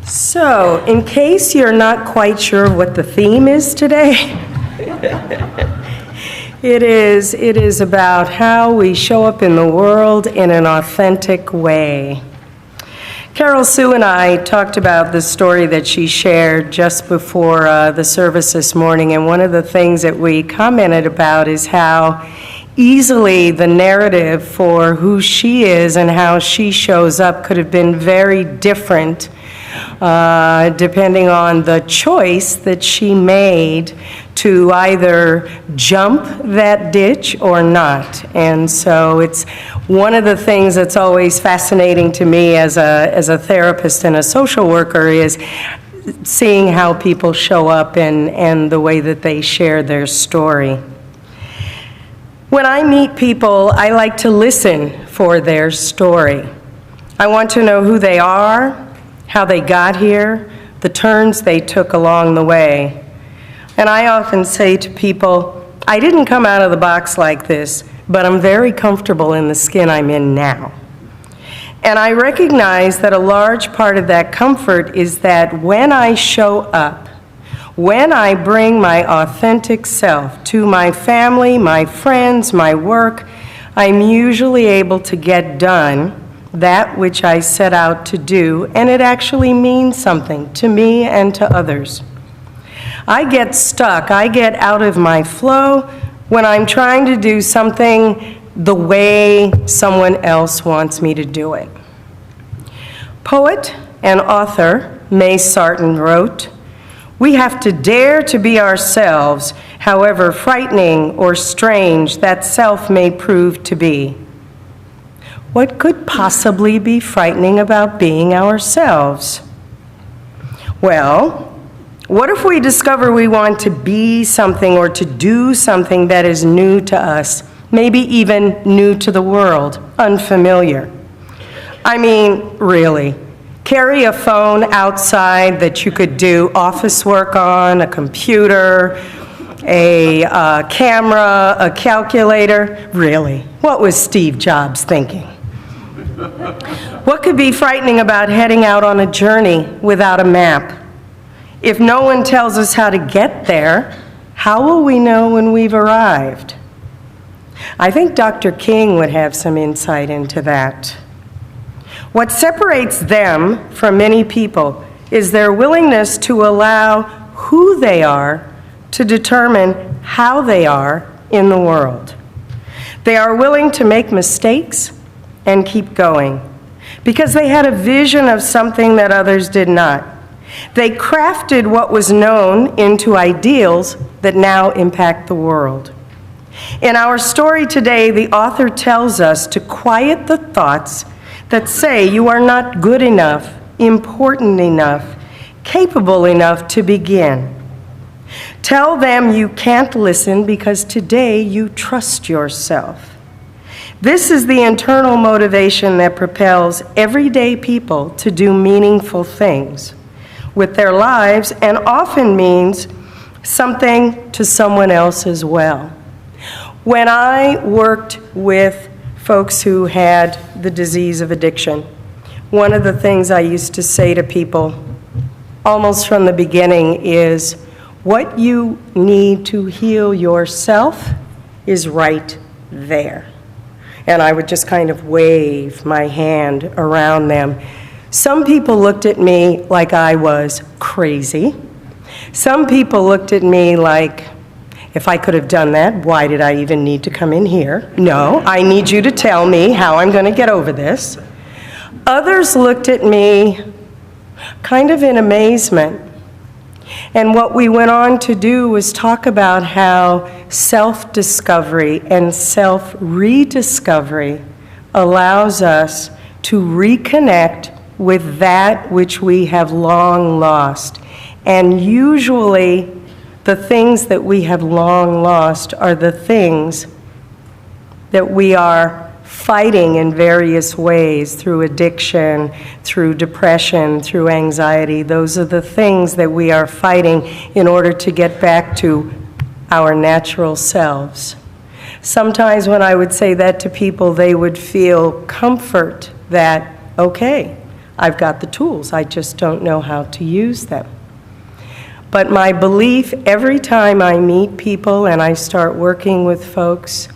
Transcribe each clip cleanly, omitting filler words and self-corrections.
So, in case you're not quite sure what the theme is today, it is about how we show up in the world in an authentic way. Carol Sue and I talked about the story that she shared just before the service this morning, and one of the things that we commented about is how easily the narrative for who she is and how she shows up could have been very different depending on the choice that she made to either jump that ditch or not. And so it's one of the things that's always fascinating to me as a therapist and a social worker is seeing how people show up and the way that they share their story. When I meet people, I like to listen for their story. I want to know who they are, how they got here, the turns they took along the way. And I often say to people, I didn't come out of the box like this, but I'm very comfortable in the skin I'm in now. And I recognize that a large part of that comfort is that when I show up, when I bring my authentic self to my family, my friends, my work, I'm usually able to get done that which I set out to do, and it actually means something to me and to others. I get stuck, I get out of my flow when I'm trying to do something the way someone else wants me to do it. Poet and author May Sarton wrote, "We have to dare to be ourselves, however frightening or strange that self may prove to be." What could possibly be frightening about being ourselves? Well, what if we discover we want to be something or to do something that is new to us, maybe even new to the world, unfamiliar? I mean, really. Carry a phone outside that you could do office work on, a computer, a camera, a calculator. Really, what was Steve Jobs thinking? What could be frightening about heading out on a journey without a map? If no one tells us how to get there, how will we know when we've arrived? I think Dr. King would have some insight into that. What separates them from many people is their willingness to allow who they are to determine how they are in the world. They are willing to make mistakes and keep going because they had a vision of something that others did not. They crafted what was known into ideals that now impact the world. In our story today, the author tells us to quiet the thoughts that say you are not good enough, important enough, capable enough to begin. Tell them you can't listen because today you trust yourself. This is the internal motivation that propels everyday people to do meaningful things with their lives and often means something to someone else as well. When I worked with folks who had the disease of addiction, one of the things I used to say to people almost from the beginning is, what you need to heal yourself is right there. And I would just kind of wave my hand around them. Some people looked at me like I was crazy. Some people looked at me like, if I could have done that, why did I even need to come in here? No, I need you to tell me how I'm going to get over this. Others looked at me kind of in amazement. And what we went on to do was talk about how self-discovery and self-rediscovery allows us to reconnect with that which we have long lost. And usually, the things that we have long lost are the things that we are fighting in various ways through addiction, through depression, through anxiety. Those are the things that we are fighting in order to get back to our natural selves. Sometimes when I would say that to people, they would feel comfort that, okay, I've got the tools, I just don't know how to use them. But my belief every time I meet people and I start working with folks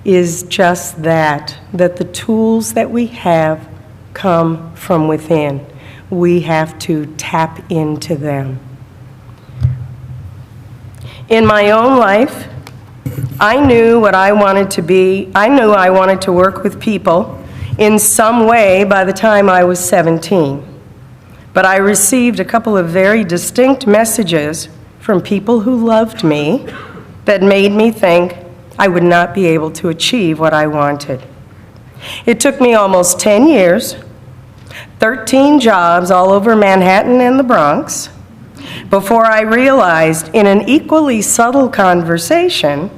is just that the tools that we have come from within. We have to tap into them. In my own life, I knew what I wanted to be. I knew I wanted to work with people in some way by the time I was 17. But I received a couple of very distinct messages from people who loved me that made me think I would not be able to achieve what I wanted. It took me almost 10 years, 13 jobs all over Manhattan and the Bronx, before I realized in an equally subtle conversation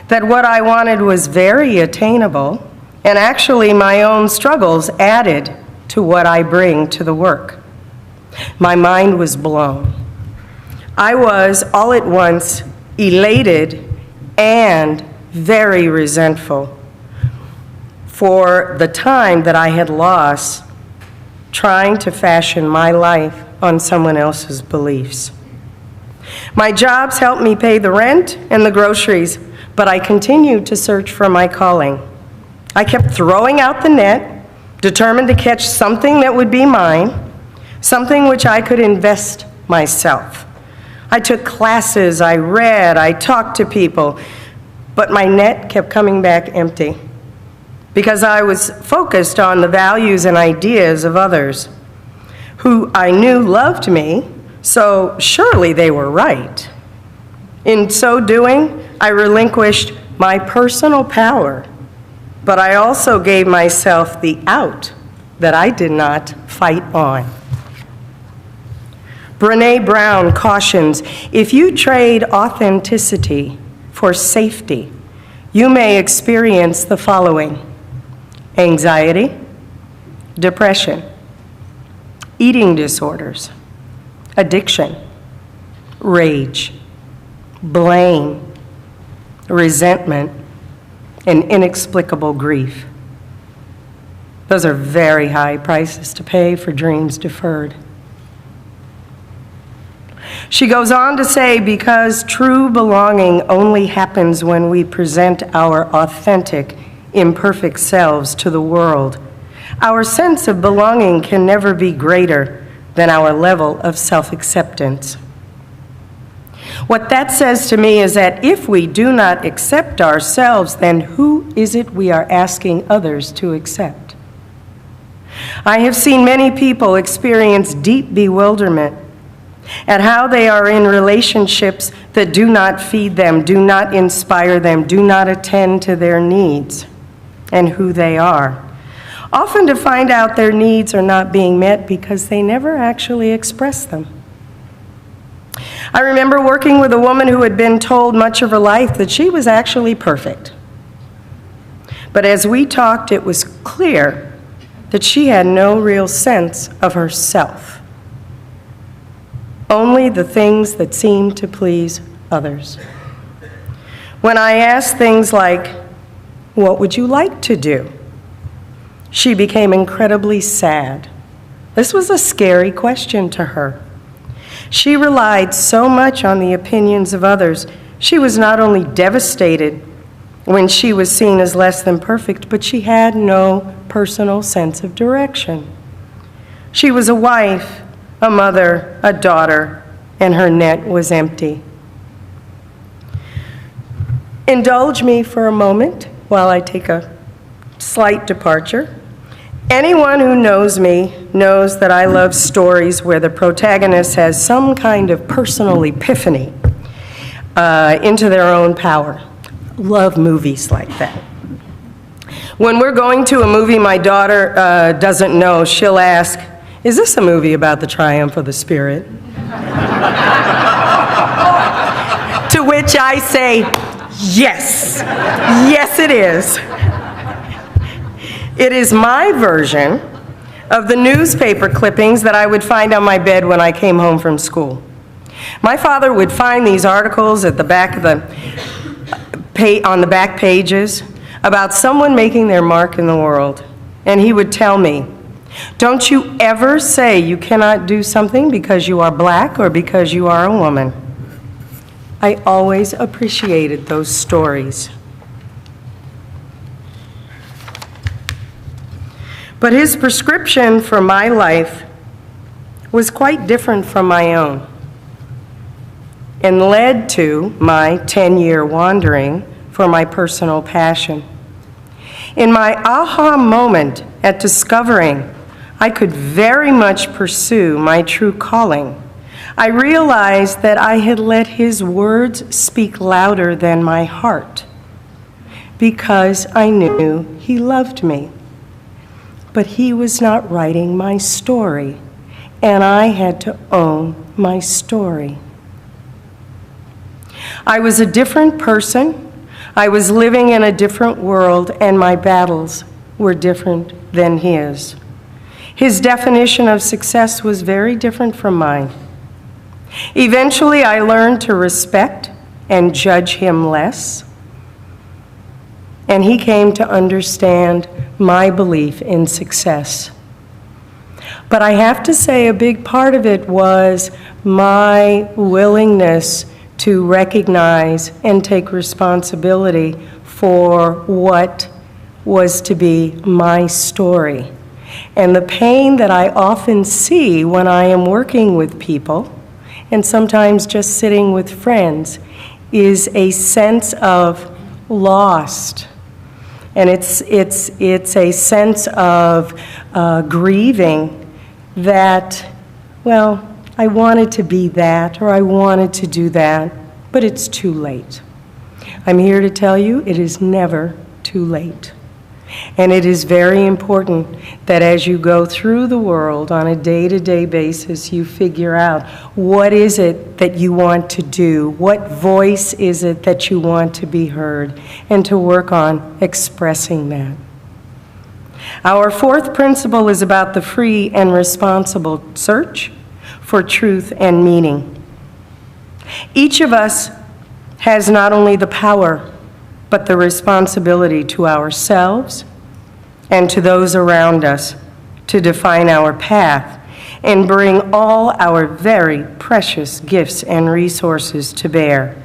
that what I wanted was very attainable, and actually my own struggles added to what I bring to the work. My mind was blown. I was all at once elated and very resentful for the time that I had lost trying to fashion my life on someone else's beliefs. My jobs helped me pay the rent and the groceries, but I continued to search for my calling. I kept throwing out the net, determined to catch something that would be mine, something which I could invest myself. I took classes, I read, I talked to people, but my net kept coming back empty because I was focused on the values and ideas of others who I knew loved me, so surely they were right. In so doing, I relinquished my personal power, but I also gave myself the out that I did not fight on. Brené Brown cautions, if you trade authenticity for safety, you may experience the following: anxiety, depression, eating disorders, addiction, rage, blame, resentment, and inexplicable grief. Those are very high prices to pay for dreams deferred. She goes on to say, because true belonging only happens when we present our authentic, imperfect selves to the world, our sense of belonging can never be greater than our level of self-acceptance. What that says to me is that if we do not accept ourselves, then who is it we are asking others to accept? I have seen many people experience deep bewilderment at how they are in relationships that do not feed them, do not inspire them, do not attend to their needs and who they are. Often to find out their needs are not being met because they never actually express them. I remember working with a woman who had been told much of her life that she was actually perfect. But as we talked, it was clear that she had no real sense of herself. Only the things that seemed to please others. When I asked things like, "What would you like to do?" she became incredibly sad. This was a scary question to her. She relied so much on the opinions of others. She was not only devastated when she was seen as less than perfect, but she had no personal sense of direction. She was a wife, a mother, a daughter, and her net was empty. Indulge me for a moment while I take a slight departure. Anyone who knows me knows that I love stories where the protagonist has some kind of personal epiphany into their own power. Love movies like that. When we're going to a movie my daughter doesn't know, she'll ask, "Is this a movie about the triumph of the spirit?" To which I say, yes. Yes, it is. It is my version of the newspaper clippings that I would find on my bed when I came home from school. My father would find these articles at the back of on the back pages about someone making their mark in the world, and he would tell me, Don't you ever say you cannot do something because you are black or because you are a woman. I always appreciated those stories. But his prescription for my life was quite different from my own and led to my 10-year wandering for my personal passion. In my aha moment at discovering I could very much pursue my true calling, I realized that I had let his words speak louder than my heart because I knew he loved me. But he was not writing my story, and I had to own my story. I was a different person. I was living in a different world, and my battles were different than his. His definition of success was very different from mine. Eventually, I learned to respect and judge him less, and he came to understand my belief in success. But I have to say a big part of it was my willingness to recognize and take responsibility for what was to be my story. And the pain that I often see when I am working with people, and sometimes just sitting with friends, is a sense of lost. And it's a sense of grieving that, well, I wanted to be that, or I wanted to do that, but it's too late. I'm here to tell you it is never too late. And it is very important that as you go through the world on a day-to-day basis, you figure out what is it that you want to do, what voice is it that you want to be heard, and to work on expressing that. Our fourth principle is about the free and responsible search for truth and meaning. Each of us has not only the power, but the responsibility to ourselves and to those around us to define our path and bring all our very precious gifts and resources to bear.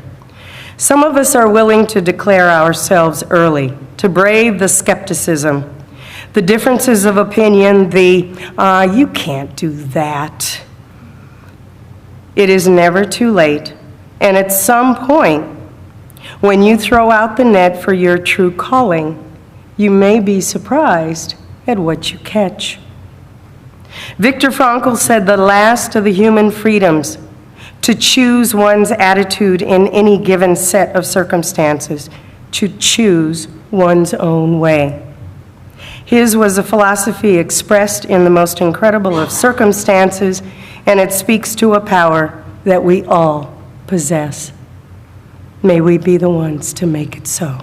Some of us are willing to declare ourselves early, to brave the skepticism, the differences of opinion, you can't do that. It is never too late, and at some point, when you throw out the net for your true calling, you may be surprised at what you catch. Viktor Frankl said the last of the human freedoms, to choose one's attitude in any given set of circumstances, to choose one's own way. His was a philosophy expressed in the most incredible of circumstances, and it speaks to a power that we all possess. May we be the ones to make it so.